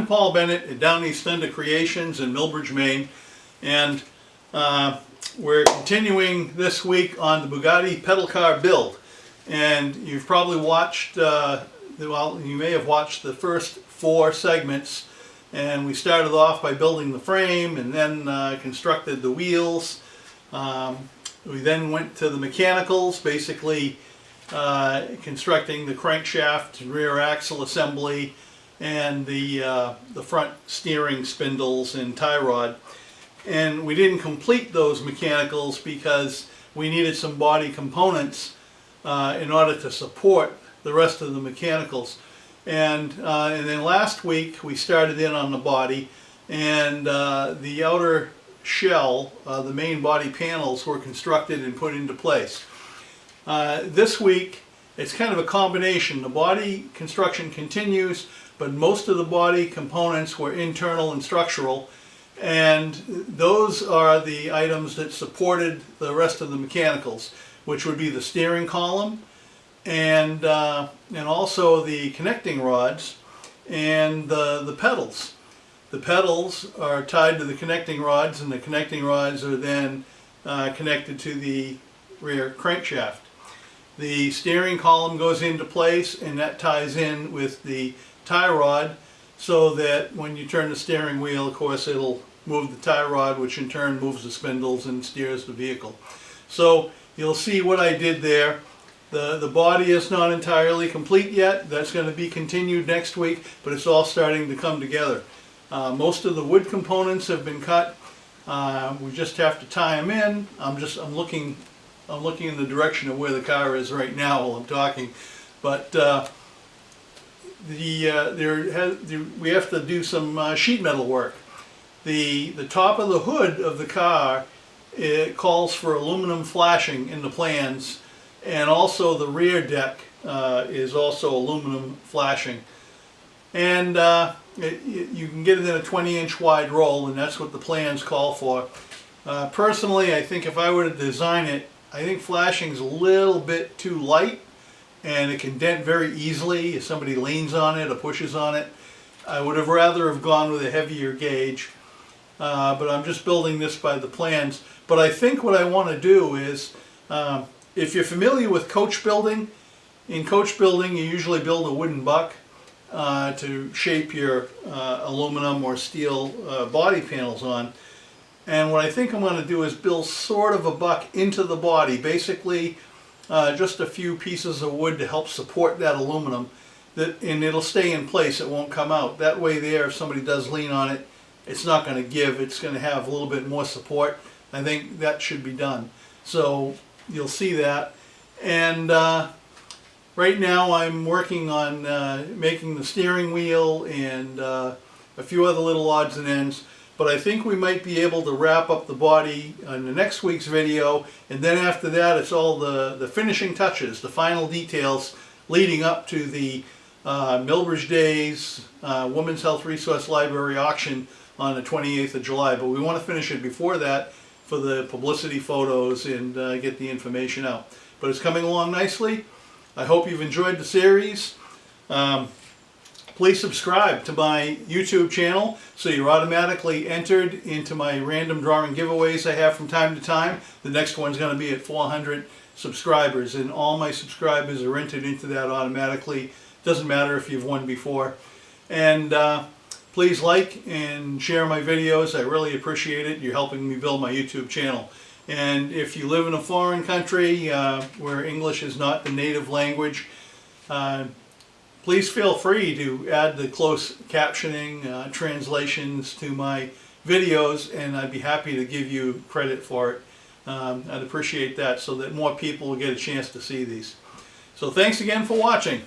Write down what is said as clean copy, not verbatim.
Paul Bennett at Downeast Creations in Millbridge, Maine, and we're continuing this week on the Bugatti pedal car build. And you've probably watched, well, you may have watched the first 4 segments, and we started off by building the frame and then constructed the wheels. We then went to the mechanicals, basically constructing the crankshaft, rear axle assembly, and the front steering spindles and tie rod. And we didn't complete those mechanicals because we needed some body components in order to support the rest of the mechanicals. And then last week we started in on the body, and the outer shell, the main body panels, were constructed and put into place. This week it's kind of a combination. The body construction continues, but most of the body components were internal and structural, and those are the items that supported the rest of the mechanicals, which would be the steering column and also the connecting rods and the pedals. The pedals are tied to the connecting rods, and the connecting rods are then connected to the rear crankshaft. The steering column goes into place, and that ties in with the tie rod, so that when you turn the steering wheel, of course, it'll move the tie rod, which in turn moves the spindles and steers the vehicle. So you'll see what I did there. The body is not entirely complete yet. That's going to be continued next week, but it's all starting to come together. Most of the wood components have been cut. We just have to tie them in. I'm looking in the direction of where the car is right now while I'm talking, but we have to do some sheet metal work. The top of the hood of the car, it calls for aluminum flashing in the plans, and also the rear deck is also aluminum flashing. And you can get it in a 20-inch wide roll, and that's what the plans call for. Personally, I think if I were to design it, I think flashing's a little bit too light, and it can dent very easily if somebody leans on it or pushes on it. I would have rather have gone with a heavier gauge, but I'm just building this by the plans. But I think what I want to do is, if you're familiar with coach building, in coach building you usually build a wooden buck to shape your aluminum or steel body panels on. And what I think I'm going to do is build sort of a buck into the body, basically just a few pieces of wood to help support that aluminum, and it'll stay in place, it won't come out. That way there, if somebody does lean on it, it's not going to give, it's going to have a little bit more support. I think that should be done. So you'll see that. And right now I'm working on making the steering wheel and a few other little odds and ends. But I think we might be able to wrap up the body in the next week's video, and then after that it's all the finishing touches, the final details leading up to the Millbridge Days Women's Health Resource Library auction on the 28th of July. But we want to finish it before that for the publicity photos and get the information out. But it's coming along nicely. I hope you've enjoyed the series. Please subscribe to my YouTube channel so you're automatically entered into my random drawing giveaways I have from time to time. The next one's going to be at 400 subscribers, and all my subscribers are entered into that automatically. Doesn't matter if you've won before. And please like and share my videos. I really appreciate it. You're helping me build my YouTube channel. And if you live in a foreign country where English is not the native language, please feel free to add the closed captioning translations to my videos, and I'd be happy to give you credit for it. I'd appreciate that so that more people will get a chance to see these. So thanks again for watching.